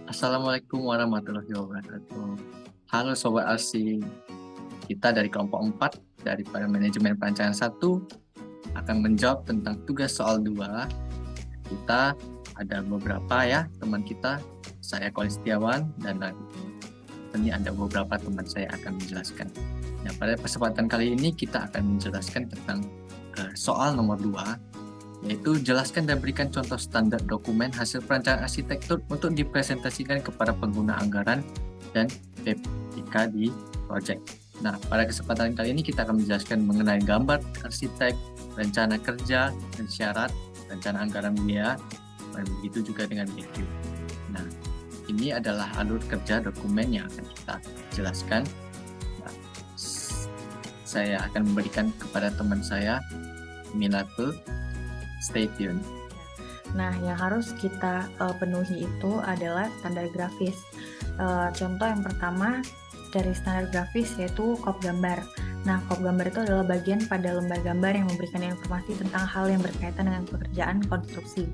Assalamualaikum warahmatullahi wabarakatuh. Halo Sobat Asing, kita dari kelompok 4 daripada manajemen perancangan 1 akan menjawab tentang tugas soal 2. Kita ada beberapa ya teman kita, saya Koli Setiawan dan ini ada beberapa teman saya akan menjelaskan. Nah, pada kesempatan kali ini kita akan menjelaskan tentang soal nomor 2, yaitu jelaskan dan berikan contoh standar dokumen hasil perancangan arsitektur untuk dipresentasikan kepada pengguna anggaran dan PPK di proyek. Nah, pada kesempatan kali ini kita akan menjelaskan mengenai gambar arsitek, rencana kerja, dan syarat, rencana anggaran biaya, dan begitu juga dengan review. Nah, ini adalah alur kerja dokumen yang akan kita jelaskan. Nah, saya akan memberikan kepada teman saya, Milatul. Stay tuned. Nah, yang harus kita penuhi itu adalah standar grafis. Contoh yang pertama dari standar grafis yaitu kop gambar. Nah, kop gambar itu adalah bagian pada lembar gambar yang memberikan informasi tentang hal yang berkaitan dengan pekerjaan konstruksi.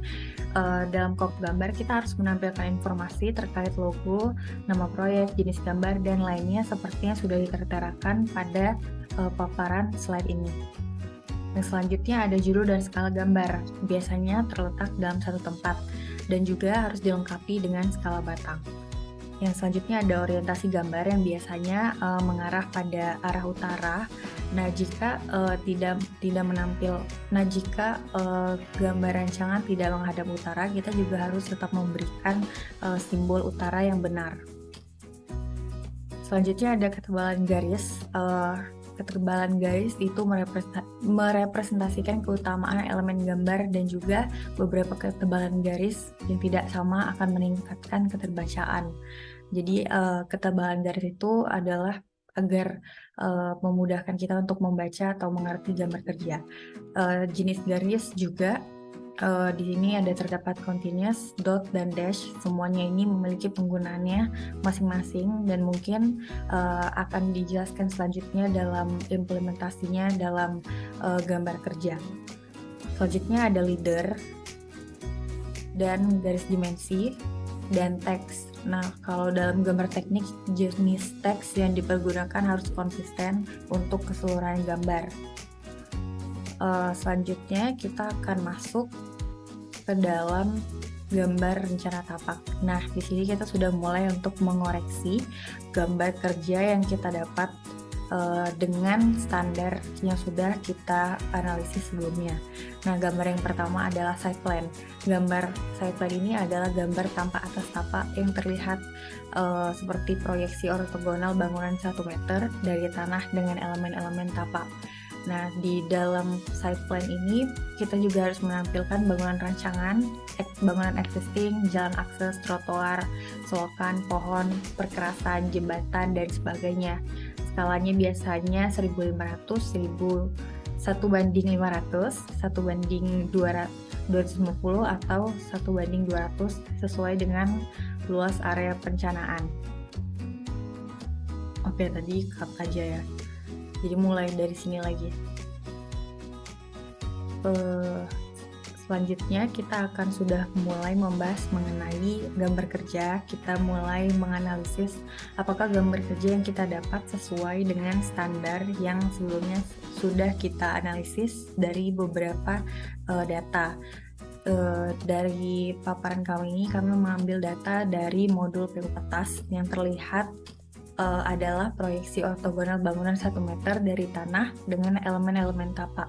Dalam kop gambar kita harus menampilkan informasi terkait logo, nama proyek, jenis gambar, dan lainnya seperti yang sudah diterterakan pada paparan slide ini. Yang selanjutnya ada judul dan skala gambar, biasanya terletak dalam satu tempat dan juga harus dilengkapi dengan skala batang. Yang selanjutnya ada orientasi gambar yang biasanya mengarah pada arah utara. Nah, jika gambar rancangan tidak menghadap utara, kita juga harus tetap memberikan simbol utara yang benar. Selanjutnya ada ketebalan garis. Ketebalan garis itu merepresentasikan keutamaan elemen gambar dan juga beberapa ketebalan garis yang tidak sama akan meningkatkan keterbacaan. Jadi ketebalan garis itu adalah agar memudahkan kita untuk membaca atau mengerti gambar kerja. Jenis garis juga di sini ada terdapat continuous, dot, dan dash. Semuanya ini memiliki penggunaannya masing-masing dan mungkin akan dijelaskan selanjutnya dalam implementasinya dalam gambar kerja. Selanjutnya ada leader dan garis dimensi dan teks. Nah, kalau dalam gambar teknik, jenis teks yang dipergunakan harus konsisten untuk keseluruhan gambar. Selanjutnya kita akan masuk ke dalam gambar rencana tapak. Nah, di sini kita sudah mulai untuk mengoreksi gambar kerja yang kita dapat dengan standar yang sudah kita analisis sebelumnya. Nah, gambar yang pertama adalah site plan. Gambar site plan ini adalah gambar tanpa atas tapak yang terlihat seperti proyeksi ortogonal bangunan 1 meter dari tanah dengan elemen-elemen tapak. Nah, di dalam site plan ini kita juga harus menampilkan bangunan rancangan, bangunan existing, jalan akses, trotoar, selokan, pohon, perkerasan, jembatan, dan sebagainya. Skalanya biasanya 1.500, 1:500, 1:250, atau 1:200 sesuai dengan luas area perencanaan. Oke, tadi cut aja ya. Jadi mulai dari sini lagi. Selanjutnya kita akan sudah mulai membahas mengenai gambar kerja. Kita mulai menganalisis apakah gambar kerja yang kita dapat sesuai dengan standar yang sebelumnya sudah kita analisis dari beberapa data. Dari paparan kami ini kami mengambil data dari modul PU atas yang terlihat adalah proyeksi ortogonal bangunan 1 meter dari tanah dengan elemen-elemen tapak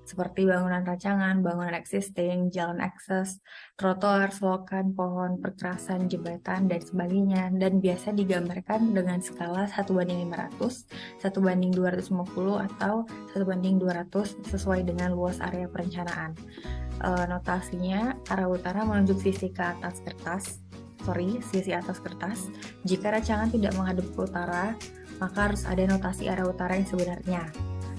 seperti bangunan rancangan, bangunan existing, jalan akses, trotoar, selokan, pohon, perkerasan, jembatan, dan sebagainya, dan biasa digambarkan dengan skala 1:500, 1:250, atau 1:200 sesuai dengan luas area perencanaan. Notasinya arah utara menunjuk sisi atas kertas. Jika rancangan tidak menghadap ke utara, maka harus ada notasi arah utara yang sebenarnya.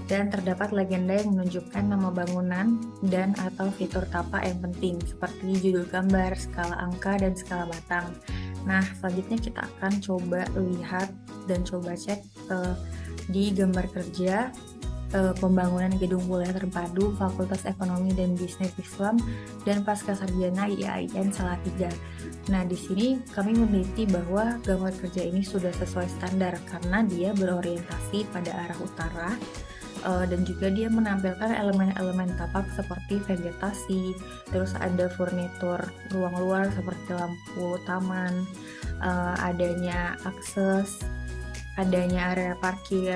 Dan terdapat legenda yang menunjukkan nama bangunan dan atau fitur tapak yang penting, seperti judul gambar, skala angka, dan skala batang. Nah, selanjutnya kita akan coba lihat dan coba cek di gambar kerja pembangunan gedung kuliah terpadu Fakultas Ekonomi dan Bisnis Islam dan Pascasarjana IAIN Salatiga. Nah, di sini kami meneliti bahwa gambar kerja ini sudah sesuai standar karena dia berorientasi pada arah utara, dan juga dia menampilkan elemen-elemen tapak seperti vegetasi, terus ada furnitur ruang luar seperti lampu taman, adanya akses, adanya area parkir,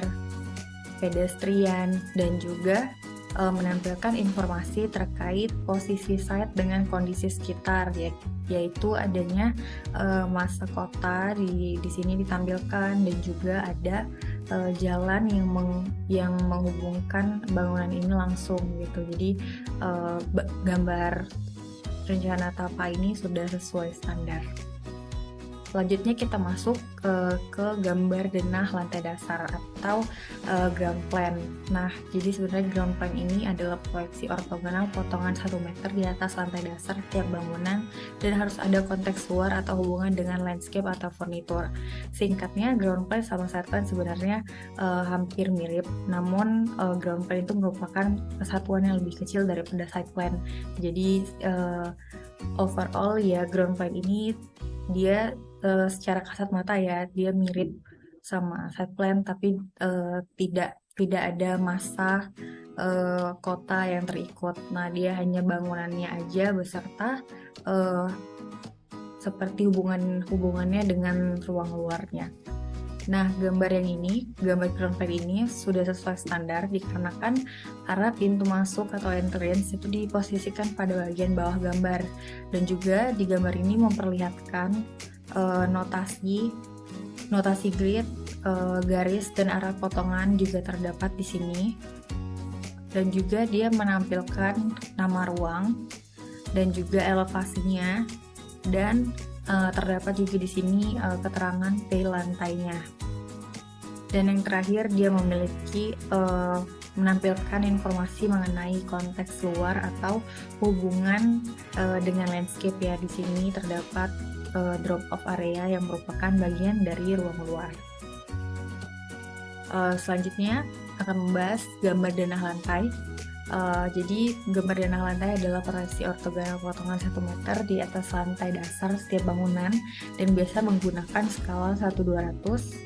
pedestrian, dan juga menampilkan informasi terkait posisi site dengan kondisi sekitar, yaitu adanya masa kota di sini ditampilkan, dan juga ada jalan yang menghubungkan bangunan ini langsung gitu. Jadi gambar rencana tapa ini sudah sesuai standar. Selanjutnya kita masuk ke gambar denah lantai dasar atau ground plan. Nah, jadi sebenarnya ground plan ini adalah proyeksi ortogonal potongan 1 meter di atas lantai dasar tiap bangunan dan harus ada konteks luar atau hubungan dengan landscape atau furnitur. Singkatnya, ground plan sama site plan sebenarnya hampir mirip, namun ground plan itu merupakan kesatuan yang lebih kecil daripada site plan. Jadi overall ya, ground plan ini dia secara kasat mata ya dia mirip sama site plan, tapi tidak ada masa kota yang terikut. Nah, dia hanya bangunannya aja beserta seperti hubungannya dengan ruang luarnya. Nah, gambar ground plan ini sudah sesuai standar dikarenakan arah pintu masuk atau entrance itu diposisikan pada bagian bawah gambar, dan juga di gambar ini memperlihatkan notasi grid, garis dan arah potongan juga terdapat di sini, dan juga dia menampilkan nama ruang dan juga elevasinya, dan terdapat juga di sini keterangan P lantainya. Dan yang terakhir, dia memiliki menampilkan informasi mengenai konteks luar atau hubungan dengan landscape ya. Di sini terdapat drop off area yang merupakan bagian dari ruang luar. Selanjutnya akan membahas gambar denah lantai. Jadi gambar denah lantai adalah proyeksi ortogonal potongan 1 meter di atas lantai dasar setiap bangunan dan biasa menggunakan skala 1/200,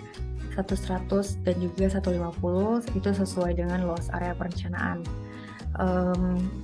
1/100 dan juga 1/50, itu sesuai dengan luas area perencanaan.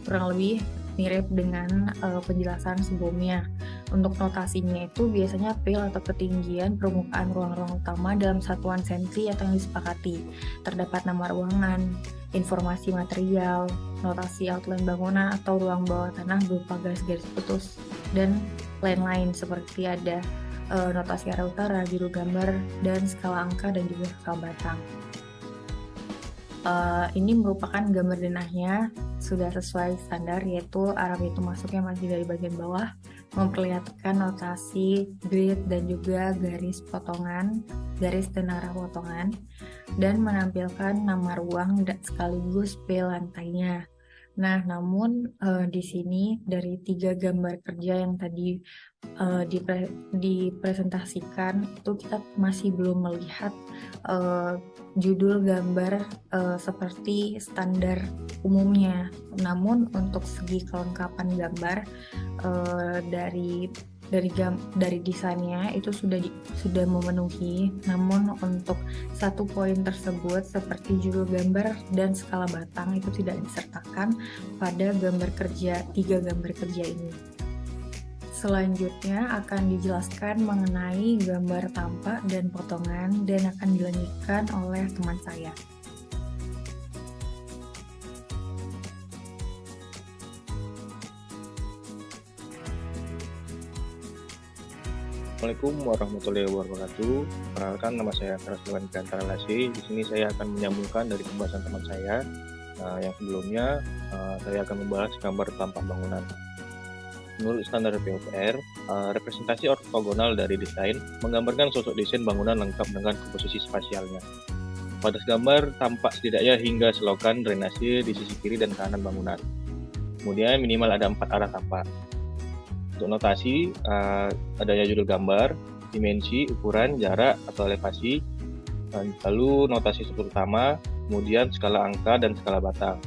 Kurang lebih mirip dengan penjelasan sebelumnya. Untuk notasinya itu biasanya pil atau ketinggian permukaan ruang-ruang utama dalam satuan senti atau yang disepakati. Terdapat nama ruangan, informasi material, notasi outline bangunan atau ruang bawah tanah berupa garis-garis putus, dan lain-lain seperti ada notasi arah utara, biru gambar, dan skala angka dan juga skala batang. Ini merupakan gambar denahnya sudah sesuai standar, yaitu arah pintu masuknya masih dari bagian bawah, memperlihatkan notasi grid dan juga garis dan arah potongan, dan menampilkan nama ruang dan sekaligus P lantainya. Nah, namun di sini dari 3 gambar kerja yang tadi dipresentasikan itu kita masih belum melihat judul gambar seperti standar umumnya. Namun untuk segi kelengkapan gambar dari desainnya itu sudah memenuhi. Namun untuk satu poin tersebut seperti judul gambar dan skala batang itu tidak disertakan pada 3 gambar kerja ini. Selanjutnya akan dijelaskan mengenai gambar tampak dan potongan dan akan dilanjutkan oleh teman saya. Assalamualaikum warahmatullahi wabarakatuh. Perkenalkan, nama saya Karasulan Gantara Lasi. Di sini saya akan menyambungkan dari pembahasan teman saya. Yang sebelumnya saya akan membahas gambar tampak bangunan. Menurut standar PUPR, representasi ortogonal dari desain menggambarkan sosok desain bangunan lengkap dengan komposisi spasialnya. Pada gambar tampak setidaknya hingga selokan drainase di sisi kiri dan kanan bangunan. Kemudian minimal ada 4 arah tampak. Untuk notasi, adanya judul gambar, dimensi, ukuran, jarak atau elevasi, lalu notasi struktur utama, kemudian skala angka dan skala batang.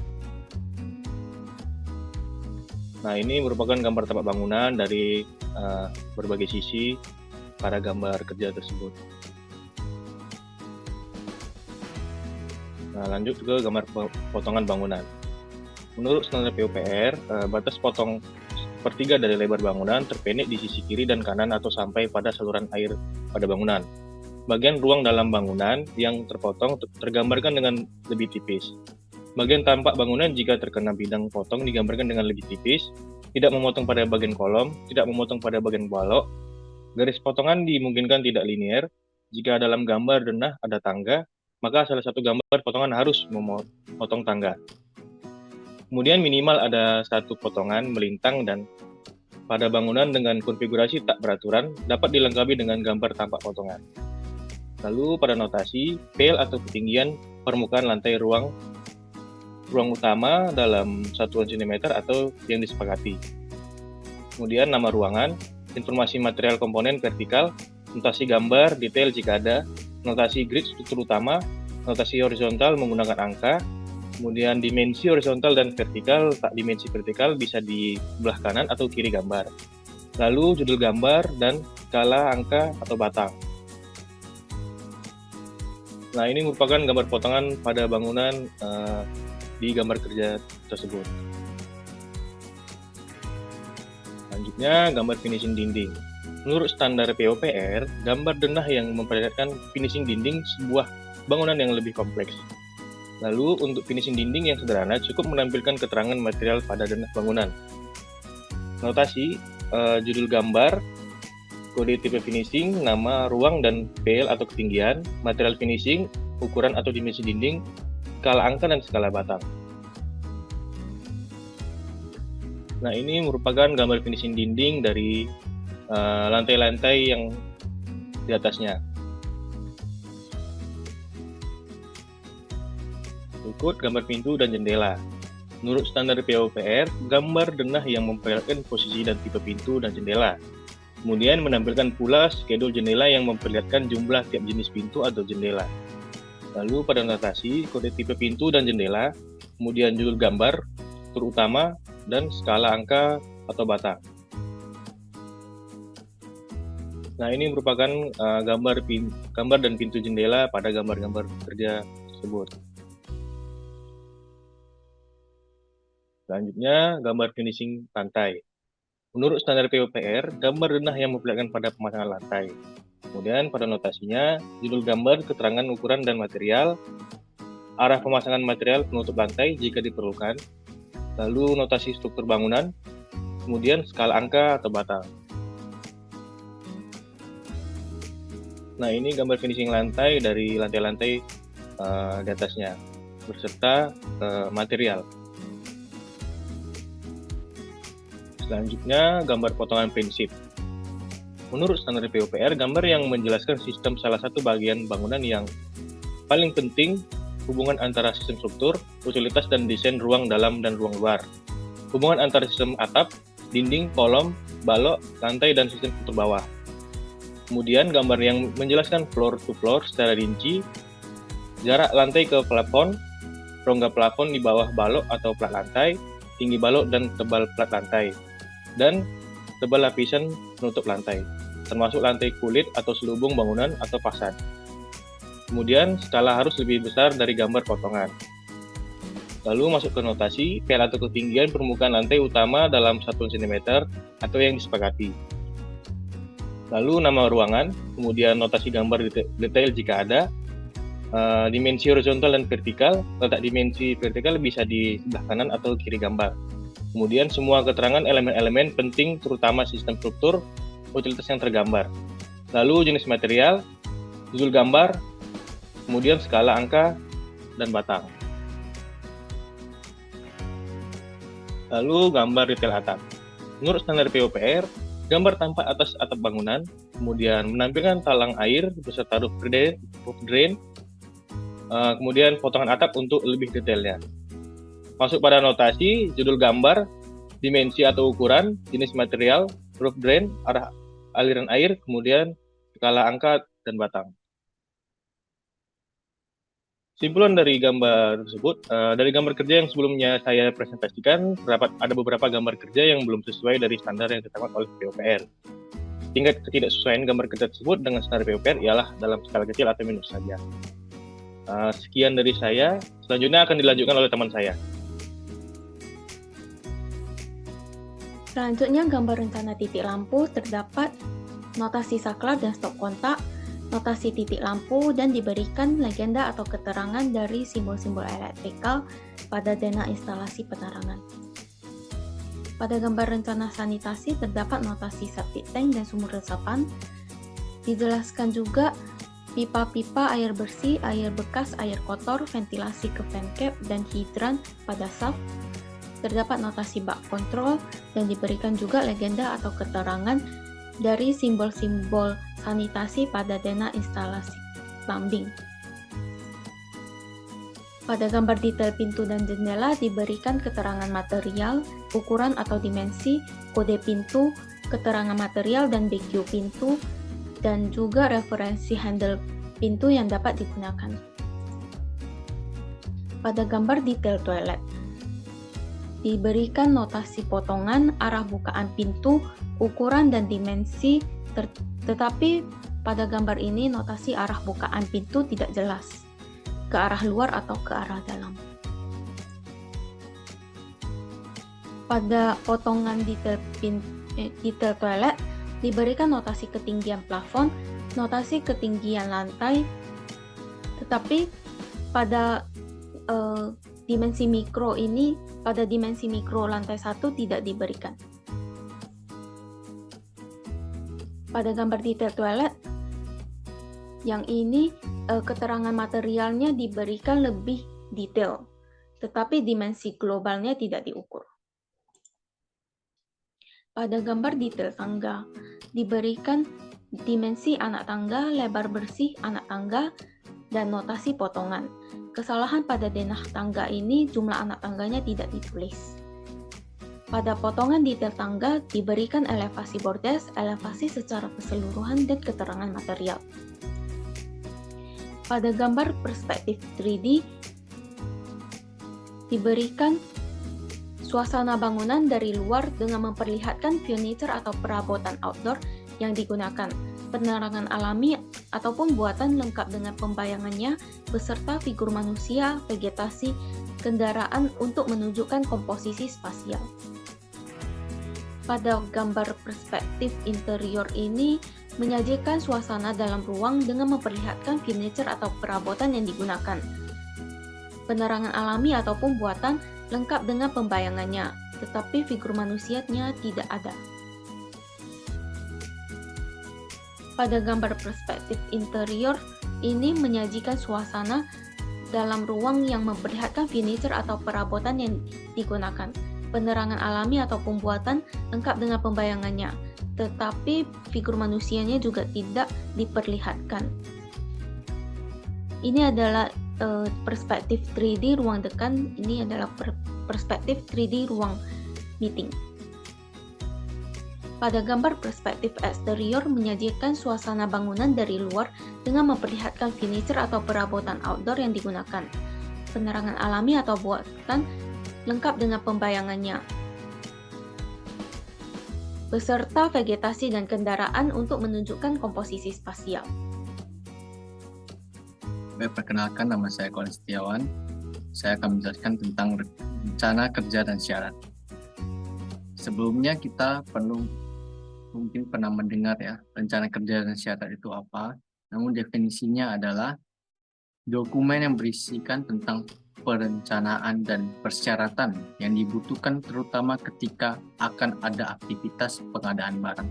Nah, ini merupakan gambar tampak bangunan dari berbagai sisi pada gambar kerja tersebut. Nah, lanjut ke gambar potongan bangunan. Menurut standar PUPR, batas potong sepertiga dari lebar bangunan terpendek di sisi kiri dan kanan atau sampai pada saluran air pada bangunan. Bagian ruang dalam bangunan yang terpotong tergambarkan dengan lebih tipis. Bagian tampak bangunan jika terkena bidang potong digambarkan dengan lebih tipis, tidak memotong pada bagian kolom, tidak memotong pada bagian balok. Garis potongan dimungkinkan tidak linear. Jika dalam gambar denah ada tangga, maka salah satu gambar potongan harus memotong tangga. Kemudian minimal ada satu potongan melintang dan pada bangunan dengan konfigurasi tak beraturan dapat dilengkapi dengan gambar tampak potongan. Lalu pada notasi, PL atau ketinggian permukaan lantai ruang utama dalam satuan cm atau yang disepakati. Kemudian nama ruangan, informasi material komponen vertikal, notasi gambar, detail jika ada, notasi grid struktur utama, notasi horizontal menggunakan angka, kemudian dimensi horizontal dan vertikal, tak dimensi vertikal bisa di sebelah kanan atau kiri gambar. Lalu judul gambar dan skala angka atau batang. Nah, ini merupakan gambar potongan pada bangunan di gambar kerja tersebut. Selanjutnya, gambar finishing dinding. Menurut standar PUPR, gambar denah yang memperlihatkan finishing dinding sebuah bangunan yang lebih kompleks. Lalu, untuk finishing dinding yang sederhana, cukup menampilkan keterangan material pada denah bangunan. Notasi, judul gambar, kode tipe finishing, nama ruang dan PL atau ketinggian, material finishing, ukuran atau dimensi dinding, skala angka dan skala batang. Nah, ini merupakan gambar finishing dinding dari lantai-lantai yang di atasnya. Berikut gambar pintu dan jendela. Menurut standar PUPR, gambar denah yang memperlihatkan posisi dan tipe pintu dan jendela. Kemudian menampilkan pula skedul jendela yang memperlihatkan jumlah tiap jenis pintu atau jendela. Lalu pada notasi, kode tipe pintu dan jendela, kemudian judul gambar, struktur utama, dan skala angka atau batang. Nah, ini merupakan gambar dan pintu jendela pada gambar-gambar kerja tersebut. Selanjutnya, gambar finishing lantai. Menurut standar PUPR, gambar denah yang memperlihatkan pada pemasangan lantai. Kemudian pada notasinya, judul gambar, keterangan ukuran dan material, arah pemasangan material penutup lantai jika diperlukan, lalu notasi struktur bangunan, kemudian skala angka atau batang. Nah, ini gambar finishing lantai dari lantai-lantai di atasnya, beserta material. Selanjutnya, gambar potongan prinsip. Menurut standar PUPR, gambar yang menjelaskan sistem salah satu bagian bangunan yang paling penting, hubungan antara sistem struktur, utilitas dan desain ruang dalam dan ruang luar. Hubungan antara sistem atap, dinding, kolom, balok, lantai, dan sistem struktur bawah. Kemudian gambar yang menjelaskan floor to floor secara rinci, jarak lantai ke plafon, rongga plafon di bawah balok atau plat lantai, tinggi balok dan tebal plat lantai, dan tebal lapisan penutup lantai, termasuk lantai kulit atau selubung bangunan atau fasad. Kemudian skala harus lebih besar dari gambar potongan. Lalu masuk ke notasi, PL atau ketinggian permukaan lantai utama dalam 1 cm atau yang disepakati. Lalu nama ruangan, kemudian notasi gambar detail jika ada, dimensi horizontal dan vertikal, letak dimensi vertikal bisa di sebelah kanan atau kiri gambar. Kemudian semua keterangan elemen-elemen penting terutama sistem struktur, utilitas yang tergambar. Lalu jenis material, judul gambar, kemudian skala angka dan batang. Lalu gambar detail atap. Menurut standar PUPR, gambar tampak atas atap bangunan, kemudian menampilkan talang air beserta roof drain, kemudian potongan atap untuk lebih detailnya. Masuk pada notasi, judul gambar, dimensi atau ukuran, jenis material, roof drain, arah aliran air, kemudian skala angka dan batang. Kesimpulan dari gambar tersebut, dari gambar kerja yang sebelumnya saya presentasikan, ada beberapa gambar kerja yang belum sesuai dari standar yang ditetapkan oleh PUPR. Tingkat ketidaksesuaian gambar kerja tersebut dengan standar PUPR ialah dalam skala kecil atau minus saja. Sekian dari saya, selanjutnya akan dilanjutkan oleh teman saya. Selanjutnya, gambar rencana titik lampu terdapat notasi saklar dan stop kontak, notasi titik lampu, dan diberikan legenda atau keterangan dari simbol-simbol elektrikal pada denah instalasi penerangan. Pada gambar rencana sanitasi terdapat notasi septic tank dan sumur resapan. Dijelaskan juga pipa-pipa air bersih, air bekas, air kotor, ventilasi ke fan cap, dan hidran pada shaft. Terdapat notasi bak kontrol dan diberikan juga legenda atau keterangan dari simbol-simbol sanitasi pada denah instalasi plumbing. Pada gambar detail pintu dan jendela diberikan keterangan material, ukuran atau dimensi, kode pintu, keterangan material dan BQ pintu, dan juga referensi handle pintu yang dapat digunakan. Pada gambar detail toilet diberikan notasi potongan, arah bukaan pintu, ukuran dan dimensi, tetapi pada gambar ini notasi arah bukaan pintu tidak jelas, ke arah luar atau ke arah dalam. Pada potongan detail toilet diberikan notasi ketinggian plafon, notasi ketinggian lantai, tetapi pada dimensi mikro ini, pada dimensi mikro lantai 1 tidak diberikan. Pada gambar detail toilet yang ini keterangan materialnya diberikan lebih detail, tetapi dimensi globalnya tidak diukur. Pada gambar detail tangga diberikan dimensi anak tangga, lebar bersih anak tangga, dan notasi potongan. Kesalahan pada denah tangga ini jumlah anak tangganya tidak ditulis. Pada potongan detail tangga diberikan elevasi bordes, elevasi secara keseluruhan, dan keterangan material. Pada gambar perspektif 3D diberikan suasana bangunan dari luar dengan memperlihatkan furniture atau perabotan outdoor yang digunakan, penerangan alami ataupun buatan lengkap dengan pembayangannya beserta figur manusia, vegetasi, kendaraan untuk menunjukkan komposisi spasial. Pada gambar perspektif interior ini menyajikan suasana dalam ruang dengan memperlihatkan furniture atau perabotan yang digunakan, penerangan alami ataupun buatan lengkap dengan pembayangannya, tetapi figur manusianya tidak ada. Pada gambar perspektif interior ini menyajikan suasana dalam ruang yang memperlihatkan furniture atau perabotan yang digunakan, penerangan alami ataupun buatan lengkap dengan pembayangannya, tetapi figur manusianya juga tidak diperlihatkan. Ini adalah perspektif 3D ruang dekan, ini adalah perspektif 3D ruang meeting. Pada gambar perspektif eksterior menyajikan suasana bangunan dari luar dengan memperlihatkan furniture atau perabotan outdoor yang digunakan, penerangan alami atau buatan lengkap dengan pembayangannya, beserta vegetasi dan kendaraan untuk menunjukkan komposisi spasial. Perkenalkan, nama saya Colin Setiawan. Saya akan menjelaskan tentang rencana kerja dan syarat. Sebelumnya kita mungkin pernah mendengar ya, rencana kerja dan syarat itu apa. Namun definisinya adalah dokumen yang berisikan tentang perencanaan dan persyaratan yang dibutuhkan terutama ketika akan ada aktivitas pengadaan barang.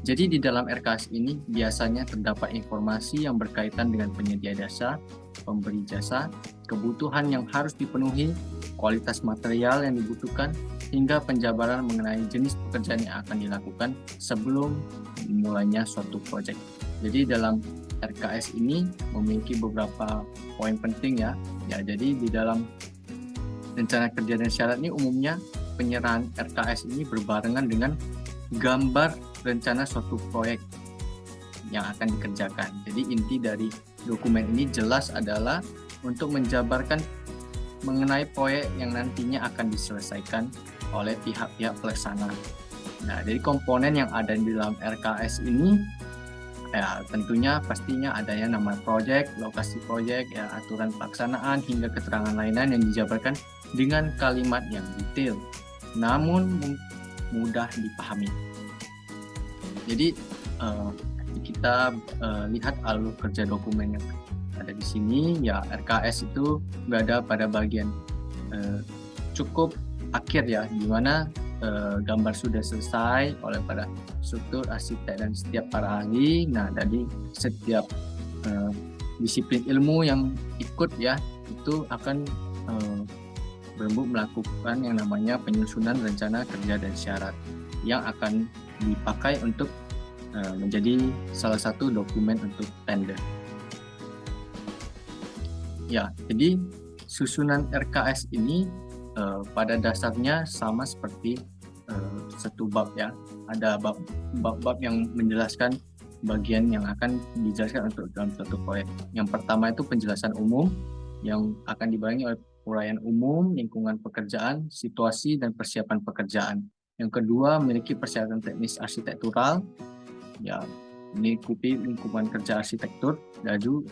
Jadi di dalam RKS ini biasanya terdapat informasi yang berkaitan dengan penyedia jasa, pemberi jasa, kebutuhan yang harus dipenuhi, kualitas material yang dibutuhkan, hingga penjabaran mengenai jenis pekerjaan yang akan dilakukan sebelum mulainya suatu proyek. Jadi dalam RKS ini memiliki beberapa poin penting ya. Jadi di dalam rencana kerja dan syarat ini umumnya penyerahan RKS ini berbarengan dengan gambar rencana suatu proyek yang akan dikerjakan. Jadi inti dari dokumen ini jelas adalah untuk menjabarkan mengenai proyek yang nantinya akan diselesaikan oleh pihak-pihak pelaksana. Nah, dari komponen yang ada di dalam RKS ini, ya tentunya pastinya adanya nama proyek, lokasi proyek, ya aturan pelaksanaan hingga keterangan lainnya yang dijabarkan dengan kalimat yang detail, namun mudah dipahami. Jadi kita lihat alur kerja dokumen yang ada di sini, ya RKS itu berada pada bagian cukup akhir ya, di mana gambar sudah selesai oleh para struktur, arsitek dan setiap para ahli. Nah, dari setiap disiplin ilmu yang ikut ya itu akan berembuk melakukan yang namanya penyusunan rencana kerja dan syarat yang akan dipakai untuk menjadi salah satu dokumen untuk tender. Ya, jadi susunan RKS ini pada dasarnya sama seperti satu bab ya. Ada bab-bab yang menjelaskan bagian yang akan dijelaskan untuk dalam suatu proyek. Yang pertama itu penjelasan umum yang akan dibarengi oleh uraian umum, lingkungan pekerjaan, situasi dan persiapan pekerjaan. Yang kedua memiliki persyaratan teknis arsitektural, ya mengikuti lingkungan kerja arsitektur. Lalu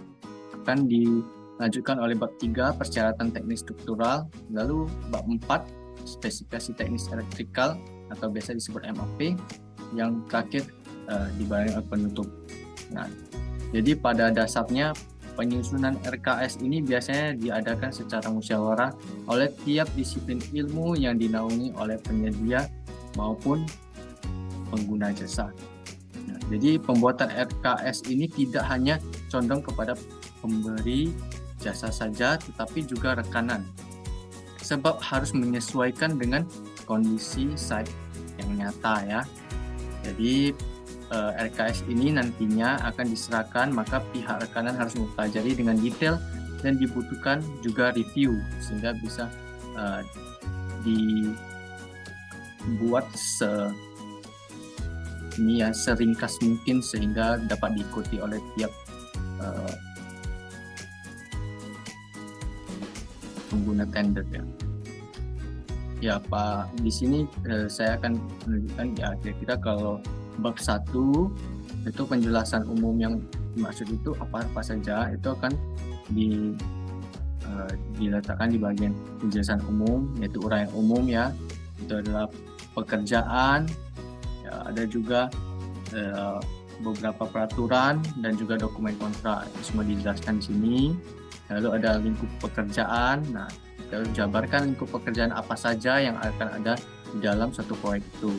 akan dilanjutkan oleh bab 3 persyaratan teknis struktural, lalu bab 4 spesifikasi teknis elektrikal atau biasa disebut MAP, yang terakhir dibarengi oleh penutup. Nah, jadi pada dasarnya penyusunan RKS ini biasanya diadakan secara musyawarah oleh tiap disiplin ilmu yang dinaungi oleh penyedia maupun pengguna jasa. Nah, jadi pembuatan RKS ini tidak hanya condong kepada pemberi jasa saja, tetapi juga rekanan, sebab harus menyesuaikan dengan kondisi site yang nyata ya. Jadi RKS ini nantinya akan diserahkan, maka pihak rekanan harus mempelajari dengan detail dan dibutuhkan juga review sehingga bisa dibuat seringkas mungkin sehingga dapat diikuti oleh tiap pengguna tender ya. Ya Pak, di sini saya akan menunjukkan ya kira-kira kalau bab 1 itu penjelasan umum yang dimaksud itu apa saja, itu akan diletakkan di bagian penjelasan umum, yaitu uraian umum ya. Itu adalah pekerjaan, ya, ada juga beberapa peraturan dan juga dokumen kontrak, itu semua dijelaskan di sini. Lalu ada lingkup pekerjaan. Nah, kita jabarkan lingkup pekerjaan apa saja yang akan ada di dalam satu proyek itu.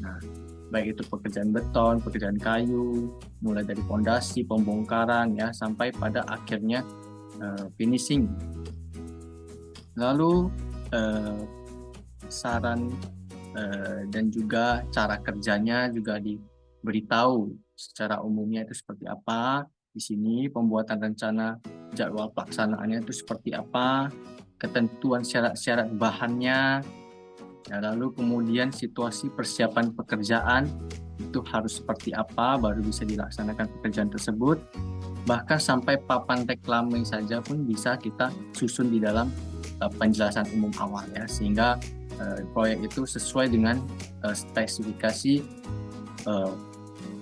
Nah, baik itu pekerjaan beton, pekerjaan kayu, mulai dari fondasi, pembongkaran ya sampai pada akhirnya finishing. Lalu saran dan juga cara kerjanya juga diberitahu secara umumnya itu seperti apa. Di sini pembuatan rencana jadwal pelaksanaannya itu seperti apa, ketentuan syarat-syarat bahannya, ya, lalu kemudian situasi persiapan pekerjaan itu harus seperti apa baru bisa dilaksanakan pekerjaan tersebut. Bahkan sampai papan reklame saja pun bisa kita susun di dalam penjelasan umum awal ya, sehingga proyek itu sesuai dengan spesifikasi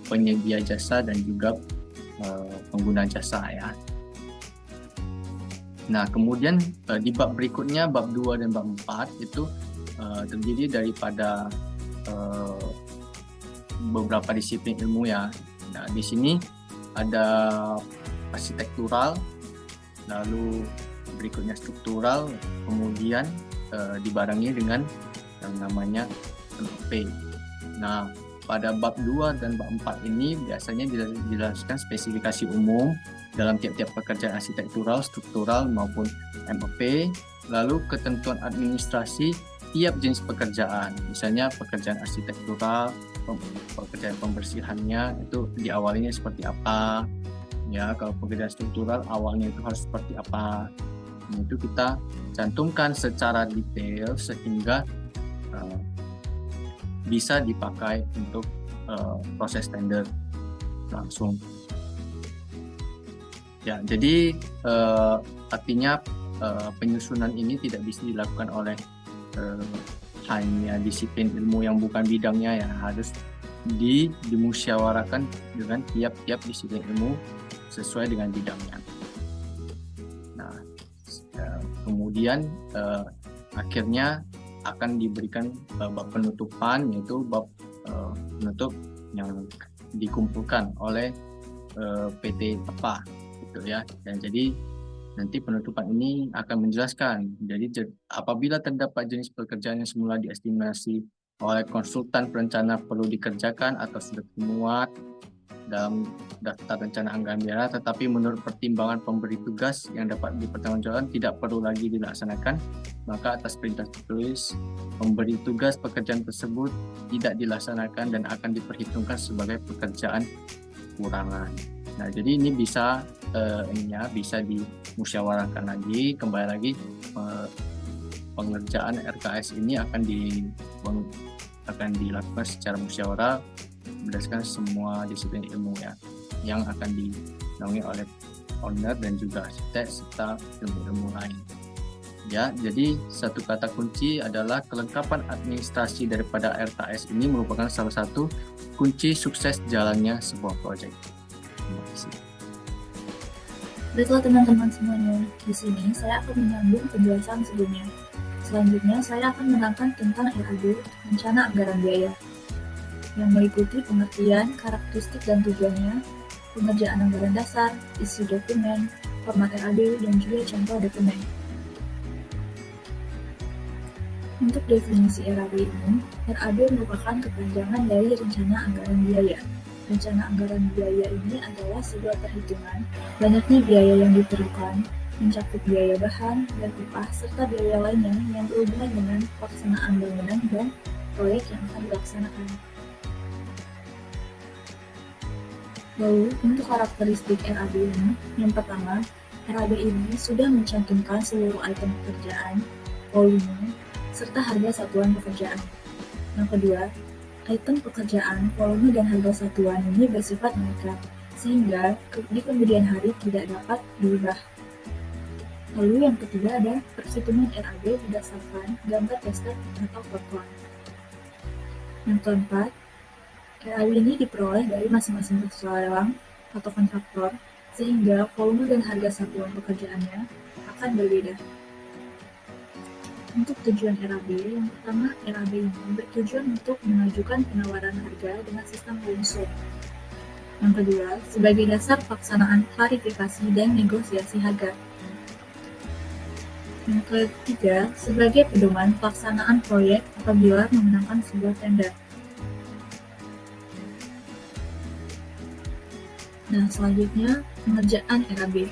penyedia jasa dan juga pengguna jasa ya. Nah, kemudian di bab berikutnya, bab 2 dan bab 4 itu terdiri daripada beberapa disiplin ilmu ya. Nah, di sini ada arsitektural, lalu berikutnya struktural, kemudian dibarengi dengan yang namanya MAP. Nah, pada bab 2 dan bab 4 ini biasanya dijelaskan spesifikasi umum dalam tiap-tiap pekerjaan arsitektural, struktural maupun MAP, lalu ketentuan administrasi tiap jenis pekerjaan. Misalnya pekerjaan arsitektural, pekerjaan pembersihannya itu diawalinya seperti apa. Ya, kalau pekerjaan struktural awalnya itu harus seperti apa. Itu kita cantumkan secara detail sehingga bisa dipakai untuk proses tender langsung. Ya, jadi artinya penyusunan ini tidak bisa dilakukan oleh hanya disiplin ilmu yang bukan bidangnya, ya harus dimusyawarakan dengan tiap-tiap disiplin ilmu sesuai dengan bidangnya. Nah, kemudian akhirnya akan diberikan bab penutupan, yaitu bab penutup yang dikumpulkan oleh PT apa gitu ya. Dan jadi nanti penutupan ini akan menjelaskan, jadi apabila terdapat jenis pekerjaan yang semula diestimasi oleh konsultan perencana perlu dikerjakan atau sudah termuat dalam daftar rencana anggaran daerah, tetapi menurut pertimbangan pemberi tugas yang dapat dipertanggungjawabkan tidak perlu lagi dilaksanakan, maka atas perintah tertulis pemberi tugas pekerjaan tersebut tidak dilaksanakan dan akan diperhitungkan sebagai pekerjaan kurangan. Nah, jadi ini bisa bisa dimusyawarahkan lagi, kembali lagi pengerjaan RKS ini akan dilakukan secara musyawarah berdasarkan semua disiplin ilmu ya, yang akan dinaungi oleh owner dan juga arsitek serta ilmu-ilmu lain. Ya, jadi satu kata kunci adalah kelengkapan administrasi daripada RKS ini merupakan salah satu kunci sukses jalannya sebuah proyek. Terima kasih. Baiklah teman-teman semuanya, di sini saya akan menyambung penjelasan sebelumnya. Selanjutnya saya akan menerangkan tentang RAB, Rencana Anggaran Biaya, yang meliputi pengertian, karakteristik dan tujuannya, pengerjaan anggaran dasar, isi dokumen, format RAB, dan juga contoh dokumen. Untuk definisi RAB ini, RAB merupakan kepanjangan dari Rencana Anggaran Biaya. Rencana anggaran biaya ini adalah sebuah perhitungan banyaknya biaya yang diperlukan, mencakup biaya bahan dan upah serta biaya lainnya yang berhubungan dengan pelaksanaan bangunan dan proyek yang akan dilaksanakan. Lalu, untuk karakteristik RAB ini, yang pertama, RAB ini sudah mencantumkan seluruh item pekerjaan, volume, serta harga satuan pekerjaan. Yang kedua, item pekerjaan, volume, dan harga satuan ini bersifat netral, sehingga di kemudian hari tidak dapat diubah. Lalu yang ketiga ada perhitungan RAB berdasarkan gambar dasar atau kontur. Yang keempat, RAB ini diperoleh dari masing-masing pesualang atau kontraktor, sehingga volume dan harga satuan pekerjaannya akan berbeda. Untuk tujuan RAB, yang pertama, RAB ini bertujuan untuk mengajukan penawaran harga dengan sistem langsung. Yang kedua, sebagai dasar pelaksanaan klarifikasi dan negosiasi harga. Yang ketiga, sebagai pedoman pelaksanaan proyek apabila memenangkan sebuah tender. Nah, selanjutnya, pengerjaan RAB.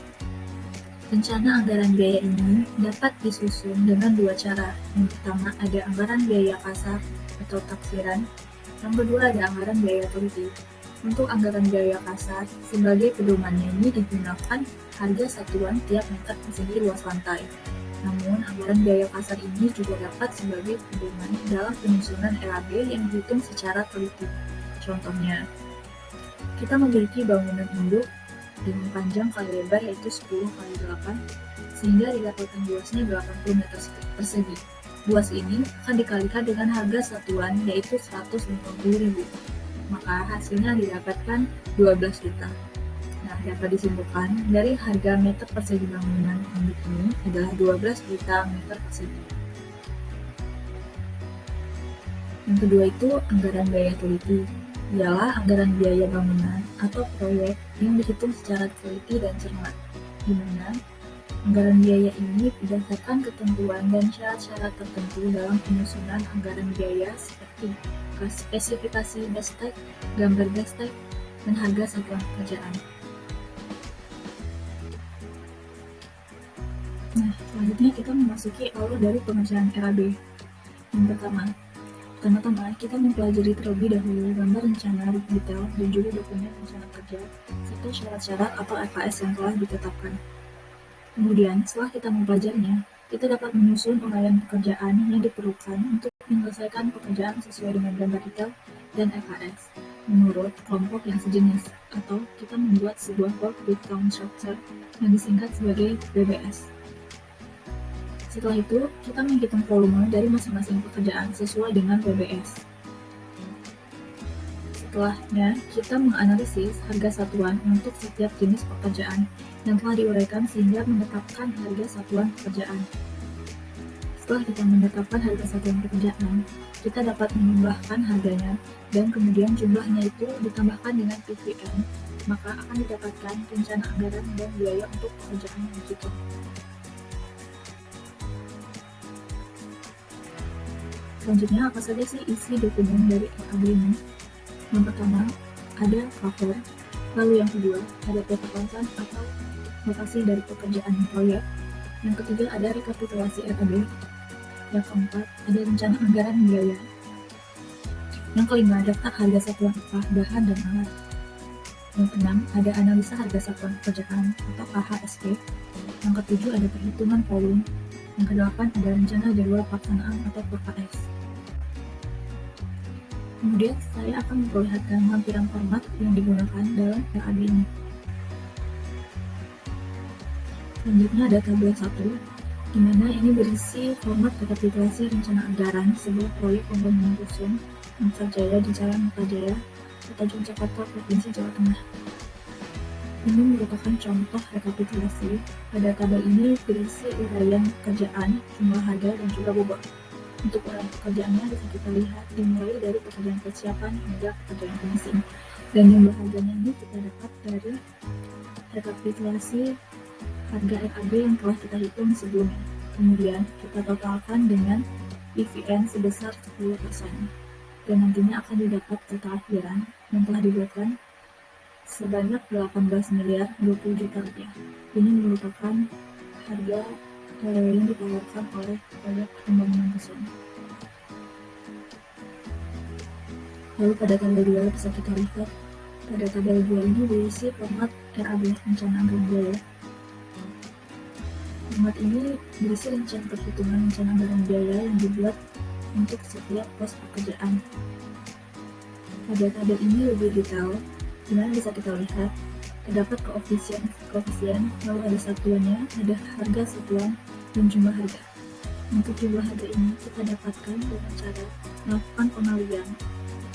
Rencana anggaran biaya ini dapat disusun dengan dua cara. Yang pertama ada anggaran biaya kasar atau taksiran. Yang kedua ada anggaran biaya teliti. Untuk anggaran biaya kasar, sebagai pedomannya ini digunakan harga satuan tiap meter persegi luas lantai. Namun, anggaran biaya kasar ini juga dapat sebagai pedoman dalam penyusunan RAB yang dihitung secara teliti. Contohnya, kita memiliki bangunan induk dengan panjang kali lebar yaitu 10 kali 8, sehingga didapatkan luasnya 80 meter persegi. Luas ini akan dikalikan dengan harga satuan yaitu 150.000, maka hasilnya didapatkan 12 juta. Nah, dapat disimpulkan dari harga meter persegi bangunan induk ini adalah 12 juta meter persegi. Yang kedua itu anggaran biaya teliti. Ialah anggaran biaya bangunan atau proyek yang dihitung secara teliti dan cermat, di mana anggaran biaya ini berdasarkan ketentuan dan syarat-syarat tertentu dalam penyusunan anggaran biaya seperti spesifikasi BESTEK, gambar BESTEK, dan harga satuan pekerjaan. Nah, selanjutnya kita memasuki alur dari pengerjaan RAB. Yang pertama-tama kita mempelajari terlebih dahulu gambar rencana detail dan juga dokumen rencana kerja serta syarat-syarat atau RKS yang telah ditetapkan. Kemudian, setelah kita mempelajarinya, kita dapat menyusun uraian pekerjaan yang diperlukan untuk menyelesaikan pekerjaan sesuai dengan gambar detail dan RKS. menurut kelompok yang sejenis, atau kita membuat sebuah work breakdown structure yang disingkat sebagai WBS. Setelah itu, kita menghitung volume dari masing-masing pekerjaan sesuai dengan WBS. Setelahnya, kita menganalisis harga satuan untuk setiap jenis pekerjaan yang telah diuraikan sehingga menetapkan harga satuan pekerjaan. Setelah kita menetapkan harga satuan pekerjaan, kita dapat menambahkan harganya dan kemudian jumlahnya itu ditambahkan dengan PVN, maka akan didapatkan rencana anggaran dan biaya untuk pekerjaan yang dihitung. Selanjutnya, apa saja sih isi dokumen dari RAB ini? Yang pertama, ada cover, lalu yang kedua, ada peta konsen atau lokasi dari pekerjaan proyek. Yang ketiga, ada rekapitulasi RAB. Yang keempat, ada rencana anggaran biaya. Yang kelima, daftar harga satuan upah, bahan, dan alat. Yang keenam, ada analisa harga satuan pekerjaan atau KHSP. Yang ketujuh, ada perhitungan volume. Yang kedelapan, ada rencana jadwal pelaksanaan atau PKS. Kemudian, saya akan memperlihatkan lampiran format yang digunakan dalam RAB ini. Selanjutnya ada tabel 1, di mana ini berisi format rekapitulasi rencana anggaran sebuah proyek pembangunan rusun Mekarjaya di Jalan Mekarjaya, Kota Yogyakarta, Provinsi Jawa Tengah. Ini merupakan contoh rekapitulasi. Pada tabel ini berisi uraian pekerjaan, jumlah harga, dan juga bobot. Untuk uraian pekerjaannya bisa kita lihat dimulai dari pekerjaan persiapan hingga pekerjaan finishing. Dan jumlah harganya ini kita dapat dari rekapitulasi harga RAB yang telah kita hitung sebelumnya. Kemudian kita totalkan dengan PVN sebesar 10%. Dan nantinya akan didapat total akhiran yang telah dibuatkan sebanyak 18 miliar 20 juta rupiah. Ini merupakan harga yang ditawarkan oleh proyek pembangunan rusun. Lalu pada tabel 2 bisa kita lihat, pada tabel 2 ini berisi format RAB, rencana anggaran biaya. Format ini berisi rencana perhitungan rencana anggaran biaya yang dibuat untuk setiap pos pekerjaan. Pada tabel ini lebih detail, di mana bisa kita lihat terdapat koefisien, lalu ada satuannya, ada harga satuan, dan jumlah harga. Untuk jumlah harga ini kita dapatkan dengan cara melakukan pengalian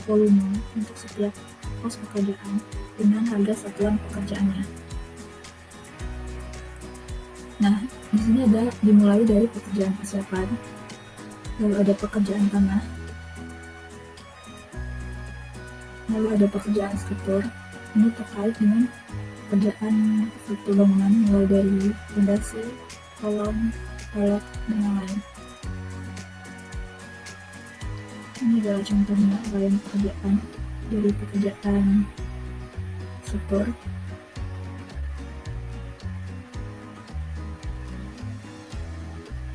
volume untuk setiap pos pekerjaan dengan harga satuan pekerjaannya. Nah, di sini ada dimulai dari pekerjaan persiapan, lalu ada pekerjaan tanah, lalu ada pekerjaan struktur. Ini terkait dengan pekerjaan struktur bangunan mulai dari fondasi, kolom, pelek, dan lain-lain. Ini adalah contohnya uraian pekerjaan dari pekerjaan struktur.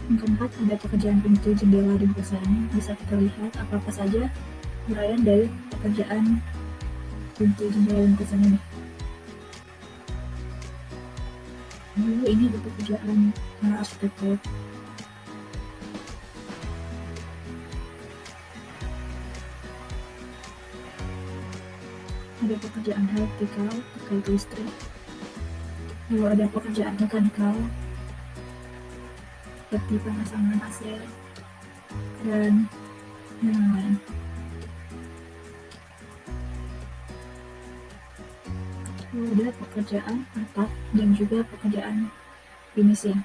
Yang keempat, ada pekerjaan pintu, jendela, dan kusen. Bisa kita lihat apa-apa saja uraian dari pekerjaan pintu, jendela, dan kusen ini. Lalu ini ada pekerjaan arsitektur. Ada pekerjaan vertikal terkait listrik. Lalu ada pekerjaan mekanikal seperti pemasangan AC dan yang lain. Lalu ada pekerjaan atap dan juga pekerjaan finishing.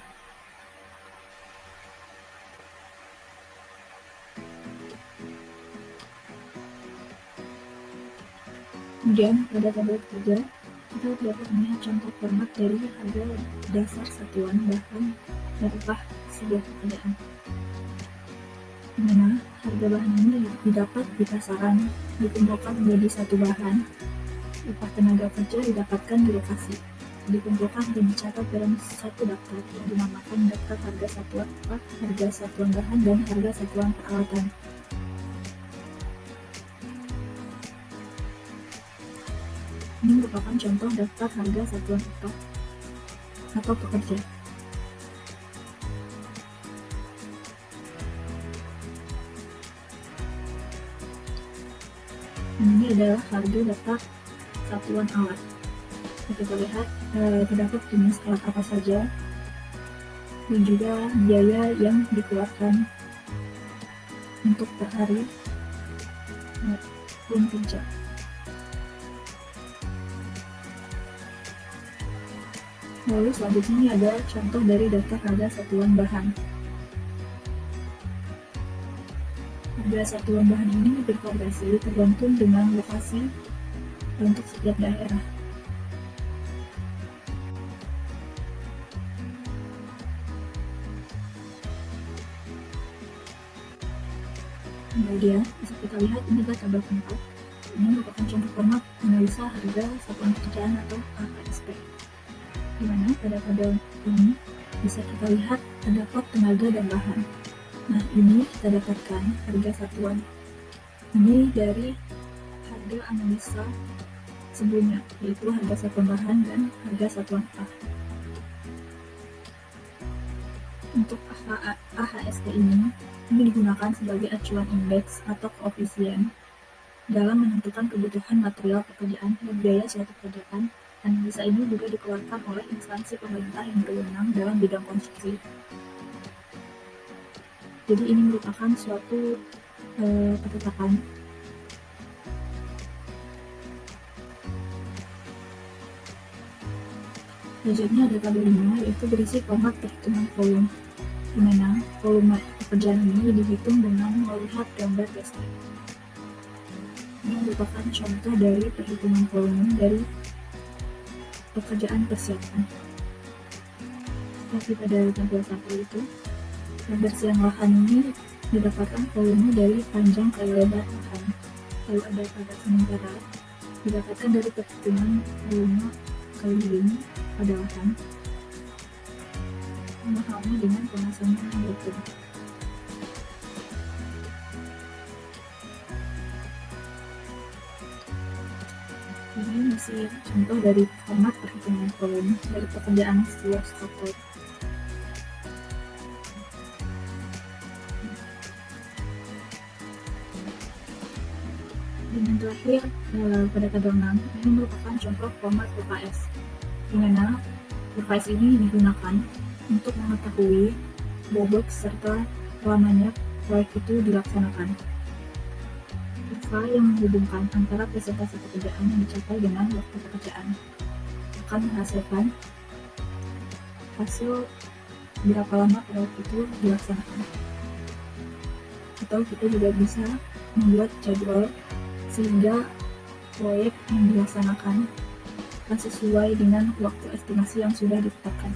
Kemudian pada tabel 3 kita dapat melihat contoh format dari harga dasar satuan bahan dan upah sebuah pekerjaan. Di mana harga bahan ini didapat di pasaran, dikumpulkan menjadi satu bahan. Upah tenaga kerja didapatkan di lokasi, dikumpulkan dan dicatat dalam satu daftar yang dinamakan daftar harga satuan upah, harga satuan bahan, dan harga satuan peralatan. Ini merupakan contoh daftar harga satuan upah atau pekerja. Dan ini adalah harga data satuan alat. Kita lihat terdapat jenis alat apa saja dan juga biaya yang dikeluarkan untuk per hari maupun per jam. Lalu selanjutnya ini ada contoh dari data harga satuan bahan. Harga satuan bahan ini bervariasi tergantung dengan lokasi untuk setiap daerah. Kemudian bisa kita lihat ini adalah tabel 4. Ini merupakan contoh format analisa harga satuan pekerjaan atau AHSP. Di mana pada tabel ini bisa kita lihat terdapat tenaga dan bahan. Nah, ini kita dapatkan harga satuan. Ini dari harga analisa sebelumnya, yaitu harga satuan bahan dan harga satuan A. Untuk AHSP ini digunakan sebagai acuan indeks atau koefisien dalam menentukan kebutuhan material pekerjaan dan biaya suatu pekerjaan. Analisa ini juga dikeluarkan oleh instansi pemerintah yang berwenang dalam bidang konstruksi. Jadi ini merupakan suatu ketetapan. Selanjutnya ada tabel 5, yaitu berisi format perhitungan volume, di mana volume pekerjaan ini dihitung dengan melihat gambar gesture. Ini merupakan contoh dari perhitungan volume dari pekerjaan persiapan. Seperti pada tabel 1 itu, pembersihan lahan ini didapatkan volume dari panjang kali lebar lahan. Lalu ada pada sementara didapatkan dari perhitungan volume kali volume pada lahan sama dengan pemasangan yang betul. Ini masih contoh dari format perhitungan volume dari pekerjaan sebuah struktur. Dan yang terakhir pada tabel 6, ini merupakan contoh format UKS, di mana UKS ini digunakan untuk mengetahui bobot serta lamanya proyek itu dilaksanakan. Kurva yang menghubungkan antara presentasi pekerjaan yang dicapai dengan waktu pekerjaan akan menghasilkan hasil berapa lama proyek itu dilaksanakan. Atau kita juga bisa membuat jadwal sehingga proyek yang dilaksanakan akan sesuai dengan waktu estimasi yang sudah ditetapkan.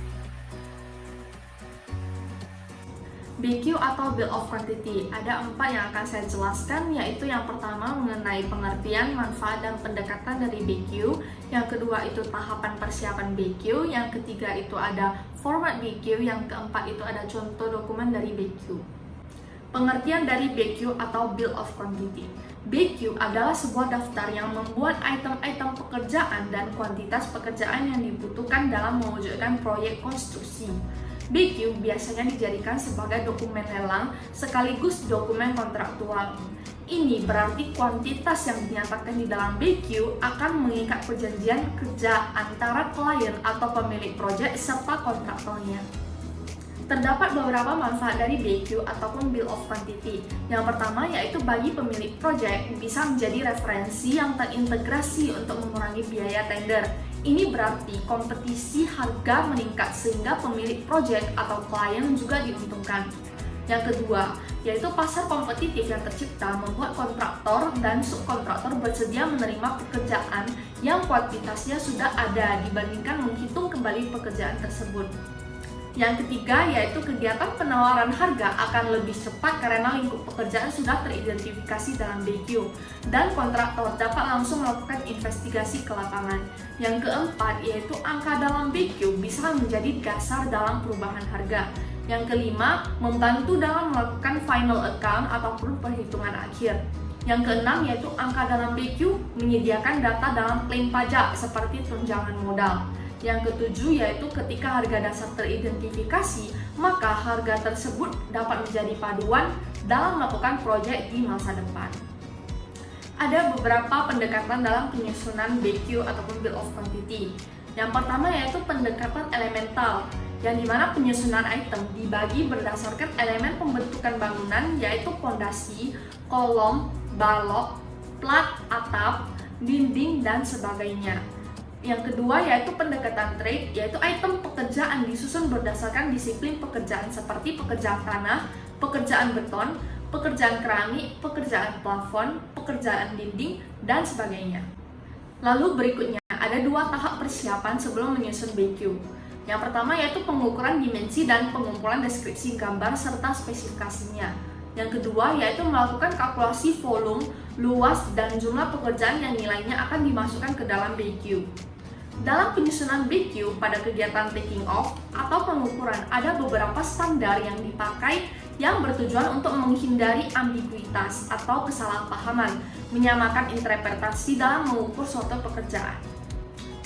BQ atau Bill of Quantity, ada 4 yang akan saya jelaskan, yaitu yang pertama mengenai pengertian, manfaat, dan pendekatan dari BQ. Yang kedua itu tahapan persiapan BQ. Yang ketiga itu ada format BQ. Yang keempat itu ada contoh dokumen dari BQ. Pengertian dari BQ atau Bill of Quantity. BQ adalah sebuah daftar yang membuat item-item pekerjaan dan kuantitas pekerjaan yang dibutuhkan dalam mewujudkan proyek konstruksi. BQ biasanya dijadikan sebagai dokumen lelang sekaligus dokumen kontraktual. Ini berarti kuantitas yang dinyatakan di dalam BQ akan mengikat perjanjian kerja antara klien atau pemilik proyek serta kontraktornya. Terdapat beberapa manfaat dari BQ ataupun Bill of Quantity. Yang pertama yaitu bagi pemilik proyek bisa menjadi referensi yang terintegrasi untuk mengurangi biaya tender. Ini berarti kompetisi harga meningkat sehingga pemilik proyek atau klien juga diuntungkan. Yang kedua, yaitu pasar kompetitif yang tercipta membuat kontraktor dan subkontraktor bersedia menerima pekerjaan yang kuantitasnya sudah ada dibandingkan menghitung kembali pekerjaan tersebut. Yang ketiga, yaitu kegiatan penawaran harga akan lebih cepat karena lingkup pekerjaan sudah teridentifikasi dalam BQ dan kontraktor dapat langsung melakukan investigasi ke lapangan. Yang keempat, yaitu angka dalam BQ bisa menjadi dasar dalam perubahan harga. Yang kelima, membantu dalam melakukan final account ataupun perhitungan akhir. Yang keenam, yaitu angka dalam BQ menyediakan data dalam klaim pajak seperti tunjangan modal. Yang ketujuh, yaitu ketika harga dasar teridentifikasi, maka harga tersebut dapat menjadi paduan dalam melakukan proyek di masa depan. Ada beberapa pendekatan dalam penyusunan BQ ataupun Bill of Quantity. Yang pertama yaitu pendekatan elemental, yang dimana penyusunan item dibagi berdasarkan elemen pembentukan bangunan yaitu pondasi, kolom, balok, plat atap, dinding, dan sebagainya. Yang kedua yaitu pendekatan trade, yaitu item pekerjaan disusun berdasarkan disiplin pekerjaan seperti pekerjaan tanah, pekerjaan beton, pekerjaan keramik, pekerjaan plafon, pekerjaan dinding, dan sebagainya. Lalu berikutnya ada 2 tahap persiapan sebelum menyusun BQ. Yang pertama yaitu pengukuran dimensi dan pengumpulan deskripsi gambar serta spesifikasinya. Yang kedua yaitu melakukan kalkulasi volume, luas, dan jumlah pekerjaan yang nilainya akan dimasukkan ke dalam BQ. Dalam penyusunan BQ pada kegiatan taking off atau pengukuran ada beberapa standar yang dipakai yang bertujuan untuk menghindari ambiguitas atau kesalahpahaman, menyamakan interpretasi dalam mengukur suatu pekerjaan.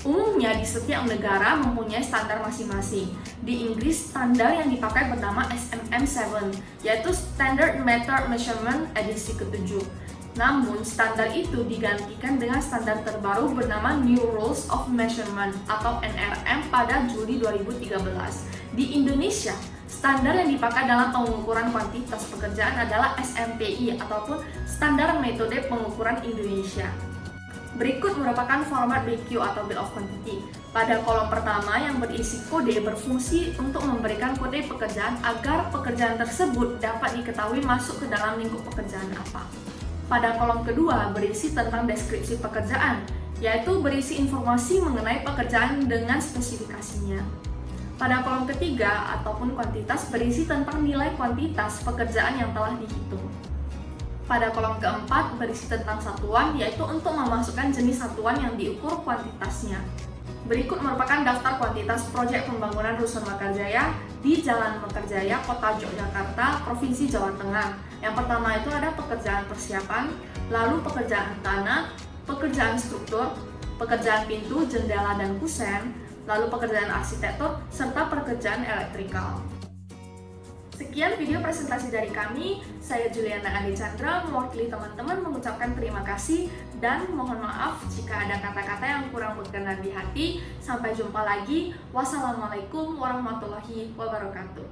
Umumnya di setiap negara mempunyai standar masing-masing. Di Inggris, standar yang dipakai bernama SMM7, yaitu Standard Meter Measurement edisi ke-7. Namun, standar itu digantikan dengan standar terbaru bernama New Rules of Measurement atau NRM pada Juli 2013. Di Indonesia, standar yang dipakai dalam pengukuran kuantitas pekerjaan adalah SMPI ataupun Standar Metode Pengukuran Indonesia. Berikut merupakan format BQ atau Bill of Quantity. Pada kolom pertama yang berisi kode berfungsi untuk memberikan kode pekerjaan agar pekerjaan tersebut dapat diketahui masuk ke dalam lingkup pekerjaan apa. Pada kolom kedua berisi tentang deskripsi pekerjaan, yaitu berisi informasi mengenai pekerjaan dengan spesifikasinya. Pada kolom ketiga ataupun kuantitas berisi tentang nilai kuantitas pekerjaan yang telah dihitung. Pada kolom keempat berisi tentang satuan, yaitu untuk memasukkan jenis satuan yang diukur kuantitasnya. Berikut merupakan daftar kuantitas proyek pembangunan Rusun Mekarjaya di Jalan Mekarjaya, Kota Yogyakarta, Provinsi Jawa Tengah. Yang pertama itu ada pekerjaan persiapan, lalu pekerjaan tanah, pekerjaan struktur, pekerjaan pintu, jendela, dan kusen, lalu pekerjaan arsitektur, serta pekerjaan elektrikal. Sekian video presentasi dari kami. Saya Juliana Ade Chandra mewakili teman-teman mengucapkan terima kasih dan mohon maaf jika ada kata-kata yang kurang berkenan di hati. Sampai jumpa lagi. Wassalamualaikum warahmatullahi wabarakatuh.